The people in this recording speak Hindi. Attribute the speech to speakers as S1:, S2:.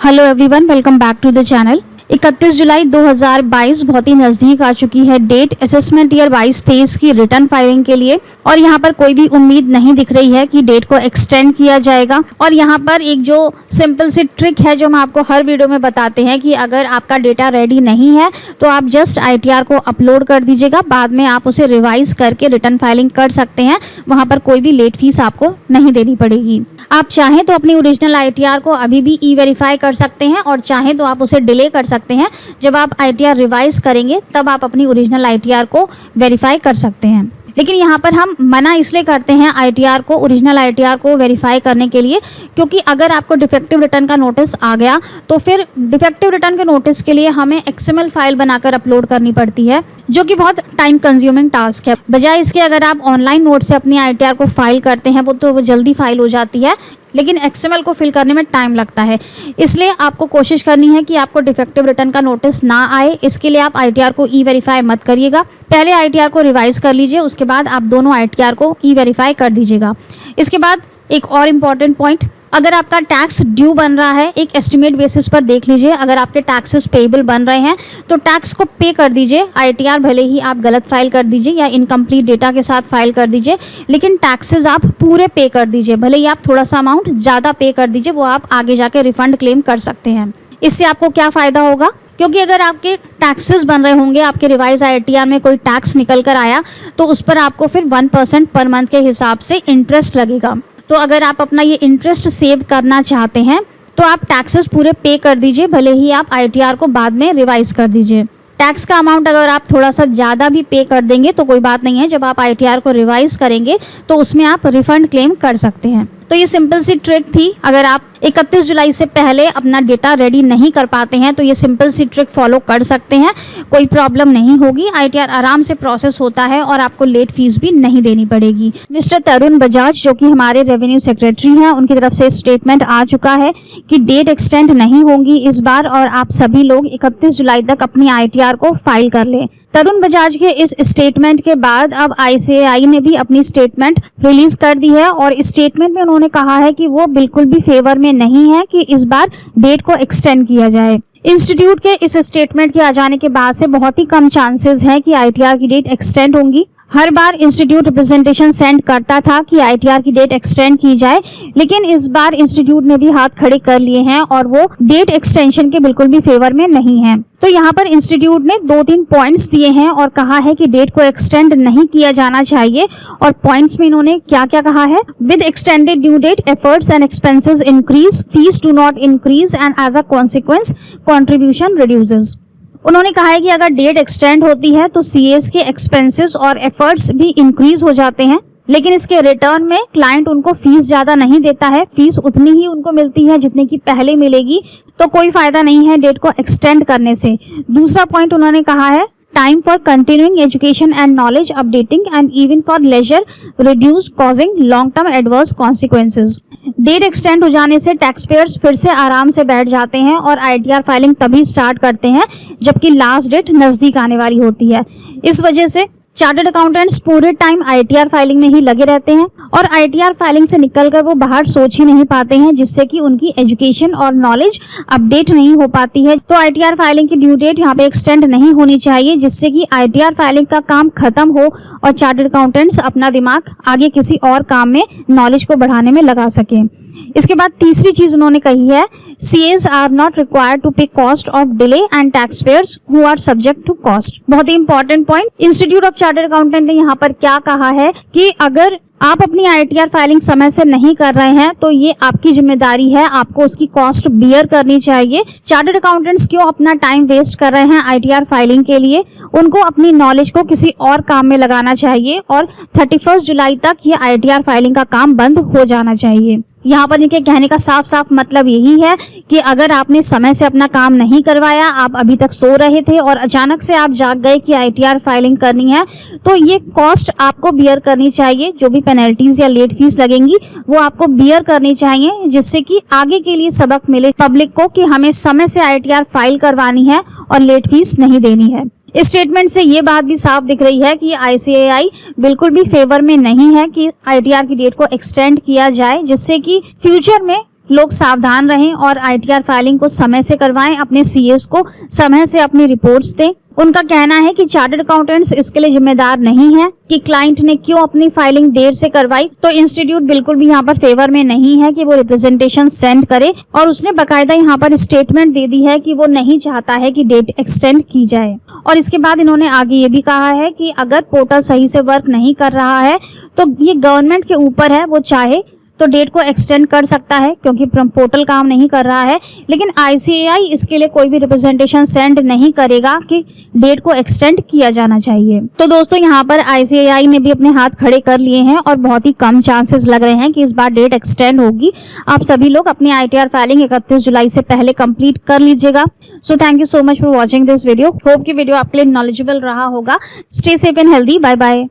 S1: Hello everyone, welcome back to the channel. 31 जुलाई 2022 बहुत ही नज़दीक आ चुकी है डेट असेसमेंट ईयर 22-23 की रिटर्न फाइलिंग के लिए, और यहाँ पर कोई भी उम्मीद नहीं दिख रही है कि डेट को एक्सटेंड किया जाएगा। और यहाँ पर एक जो सिंपल सी ट्रिक है जो हम आपको हर वीडियो में बताते हैं कि अगर आपका डेटा रेडी नहीं है तो आप जस्ट ITR को अपलोड कर दीजिएगा, बाद में आप उसे रिवाइज करके रिटर्न फाइलिंग कर सकते हैं। वहाँ पर कोई भी लेट फीस आपको नहीं देनी पड़ेगी। आप चाहें तो अपनी ओरिजिनल ITR को अभी भी E-वेरीफाई कर सकते हैं, और चाहें तो आप उसे डिले कर सकते हैं। जब आप ITR रिवाइज करेंगे तब आप अपनी ओरिजिनल ITR को वेरीफाई कर सकते हैं। लेकिन यहाँ पर हम मना इसलिए करते हैं ITR को, ओरिजिनल ITR को वेरीफाई करने के लिए, क्योंकि अगर आपको डिफेक्टिव रिटर्न का नोटिस आ गया तो फिर डिफेक्टिव रिटर्न के नोटिस के लिए हमें XML फाइल बनाकर अपलोड करनी पड़ती है, जो कि बहुत टाइम कंज्यूमिंग टास्क है। बजाय इसके अगर आप ऑनलाइन नोट से अपनी ITR को फाइल करते हैं वो जल्दी फाइल हो जाती है, लेकिन XML को फिल करने में टाइम लगता है। इसलिए आपको कोशिश करनी है कि आपको डिफेक्टिव रिटर्न का नोटिस ना आए। इसके लिए आप ITR को E-वेरीफाई मत करिएगा, पहले ITR को रिवाइज कर लीजिए, उसके बाद आप दोनों ITR को E-वेरीफाई कर दीजिएगा। इसके बाद एक और इम्पॉर्टेंट पॉइंट, अगर आपका टैक्स ड्यू बन रहा है एक एस्टिमेट बेसिस पर देख लीजिए। अगर आपके टैक्सेस पेएबल बन रहे हैं तो टैक्स को पे कर दीजिए। ITR भले ही आप गलत फाइल कर दीजिए या इनकम्प्लीट डेटा के साथ फाइल कर दीजिए, लेकिन टैक्सेस आप पूरे पे कर दीजिए। भले ही आप थोड़ा सा अमाउंट ज़्यादा पे कर दीजिए, वो आप आगे जाके रिफंड क्लेम कर सकते हैं। इससे आपको क्या फ़ायदा होगा, क्योंकि अगर आपके टैक्सेस बन रहे होंगे, आपके रिवाइज ITR में कोई टैक्स निकल कर आया तो उस पर आपको फिर 1% पर मंथ के हिसाब से इंटरेस्ट लगेगा। तो अगर आप अपना ये इंटरेस्ट सेव करना चाहते हैं तो आप टैक्सेस पूरे पे कर दीजिए, भले ही आप ITR को बाद में रिवाइज कर दीजिए। टैक्स का अमाउंट अगर आप थोड़ा सा ज़्यादा भी पे कर देंगे तो कोई बात नहीं है, जब आप ITR को रिवाइज करेंगे तो उसमें आप रिफंड क्लेम कर सकते हैं। तो ये सिंपल सी ट्रिक थी। अगर आप 31 जुलाई से पहले अपना डेटा रेडी नहीं कर पाते हैं तो ये सिंपल सी ट्रिक फॉलो कर सकते हैं, कोई प्रॉब्लम नहीं होगी। ITR आराम से प्रोसेस होता है और आपको लेट फीस भी नहीं देनी पड़ेगी। मिस्टर तरुण बजाज, जो कि हमारे रेवेन्यू सेक्रेटरी हैं, उनकी तरफ से स्टेटमेंट आ चुका है कि डेट एक्सटेंड नहीं होगी इस बार, और आप सभी लोग 31 जुलाई तक अपनी ITR को फाइल कर लें। तरुण बजाज के इस स्टेटमेंट के बाद अब ICAI ने भी अपनी स्टेटमेंट रिलीज कर दी है, और इस स्टेटमेंट में उन्होंने कहा है कि वो बिल्कुल भी फेवर में नहीं है कि इस बार डेट को एक्सटेंड किया जाए। इंस्टीट्यूट के इस स्टेटमेंट के आ जाने के बाद से बहुत ही कम चांसेस हैं कि ITR की डेट एक्सटेंड होंगी। हर बार इंस्टीट्यूट रिप्रेजेंटेशन सेंड करता था कि ITR की डेट एक्सटेंड की जाए, लेकिन इस बार इंस्टीट्यूट ने भी हाथ खड़े कर लिए हैं और वो डेट एक्सटेंशन के बिल्कुल भी फेवर में नहीं है। तो यहाँ पर इंस्टीट्यूट ने 2-3 पॉइंट्स दिए हैं और कहा है कि डेट को एक्सटेंड नहीं किया जाना चाहिए। और पॉइंट्स में इन्होंने क्या क्या कहा है, with extended due date efforts and expenses increase, fees do not increase and as a consequence contribution reduces. उन्होंने कहा है कि अगर डेट एक्सटेंड होती है तो CAs के एक्सपेंसेस और एफर्ट्स भी इंक्रीज हो जाते हैं, लेकिन इसके रिटर्न में क्लाइंट उनको फीस ज़्यादा नहीं देता है, फीस उतनी ही उनको मिलती है जितने की पहले मिलेगी। तो कोई फायदा नहीं है डेट को एक्सटेंड करने से। दूसरा पॉइंट उन्होंने कहा है, time for continuing education and knowledge updating and even for leisure reduced causing long term adverse consequences. Date extend हो जाने से टैक्स पेयर्स फिर से आराम से बैठ जाते हैं और ITR फाइलिंग तभी स्टार्ट करते हैं जबकि लास्ट डेट नज़दीक आने वाली होती है। इस वजह से चार्टर्ड अकाउंटेंट्स पूरे टाइम ITR फाइलिंग में ही लगे रहते हैं, और ITR फाइलिंग से निकलकर वो बाहर सोच ही नहीं पाते हैं, जिससे कि उनकी एजुकेशन और नॉलेज अपडेट नहीं हो पाती है। तो ITR फाइलिंग की ड्यू डेट यहाँ पे एक्सटेंड नहीं होनी चाहिए, जिससे कि ITR फाइलिंग का काम खत्म हो और चार्टर्ड अकाउंटेंट्स अपना दिमाग आगे किसी और काम में, नॉलेज को बढ़ाने में लगा सकें। इसके बाद तीसरी चीज उन्होंने कही है, CAs are not required to pay cost of delay and tax payers who are subject to cost. बहुत ही important point. Institute of chartered accountant ने यहाँ पर क्या कहा है कि अगर आप अपनी ITR फाइलिंग समय से नहीं कर रहे हैं तो ये आपकी जिम्मेदारी है, आपको उसकी कॉस्ट बियर करनी चाहिए। चार्टर्ड अकाउंटेंट्स क्यों अपना टाइम वेस्ट कर रहे हैं ITR फाइलिंग के लिए, उनको अपनी नॉलेज को किसी और काम में लगाना चाहिए, और 31 जुलाई तक ये ITR फाइलिंग का काम बंद हो जाना चाहिए। यहाँ पर इनके कहने का साफ साफ मतलब यही है कि अगर आपने समय से अपना काम नहीं करवाया, आप अभी तक सो रहे थे और अचानक से आप जाग गए कि ITR फाइलिंग करनी है, तो ये कॉस्ट आपको बियर करनी चाहिए। जो भी पेनल्टीज या लेट फीस लगेंगी वो आपको बियर करनी चाहिए, जिससे कि आगे के लिए सबक मिले पब्लिक को कि हमें समय से ITR फाइल करवानी है और लेट फीस नहीं देनी है। इस स्टेटमेंट से ये बात भी साफ दिख रही है कि ICAI बिल्कुल भी फेवर में नहीं है कि ITR की डेट को एक्सटेंड किया जाए, जिससे कि फ्यूचर में लोग सावधान रहें और ITR फाइलिंग को समय से करवाएं, अपने CS को समय से अपनी रिपोर्ट्स दें। उनका कहना है कि चार्टर्ड अकाउंटेंट्स इसके लिए जिम्मेदार नहीं है कि क्लाइंट ने क्यों अपनी फाइलिंग देर से करवाई। तो इंस्टीट्यूट बिल्कुल भी यहाँ पर फेवर में नहीं है कि वो रिप्रेजेंटेशन सेंड करे, और उसने बकायदा यहाँ पर स्टेटमेंट दे दी है कि वो नहीं चाहता है कि डेट एक्सटेंड की जाए। और इसके बाद इन्होंने आगे ये भी कहा है कि अगर पोर्टल सही से वर्क नहीं कर रहा है तो ये गवर्नमेंट के ऊपर है, वो चाहे तो डेट को एक्सटेंड कर सकता है क्योंकि पोर्टल काम नहीं कर रहा है, लेकिन ICAI इसके लिए कोई भी रिप्रेजेंटेशन सेंड नहीं करेगा कि डेट को एक्सटेंड किया जाना चाहिए। तो दोस्तों यहाँ पर ICAI ने भी अपने हाथ खड़े कर लिए हैं और बहुत ही कम चांसेस लग रहे हैं कि इस बार डेट एक्सटेंड होगी। आप सभी लोग अपनी ITR फाइलिंग 31 जुलाई से पहले कंप्लीट कर लीजिएगा। So thank you so much for watching this video. Hope कि वीडियो आपके लिए नॉलेजेबल रहा होगा। Stay safe and healthy. Bye bye.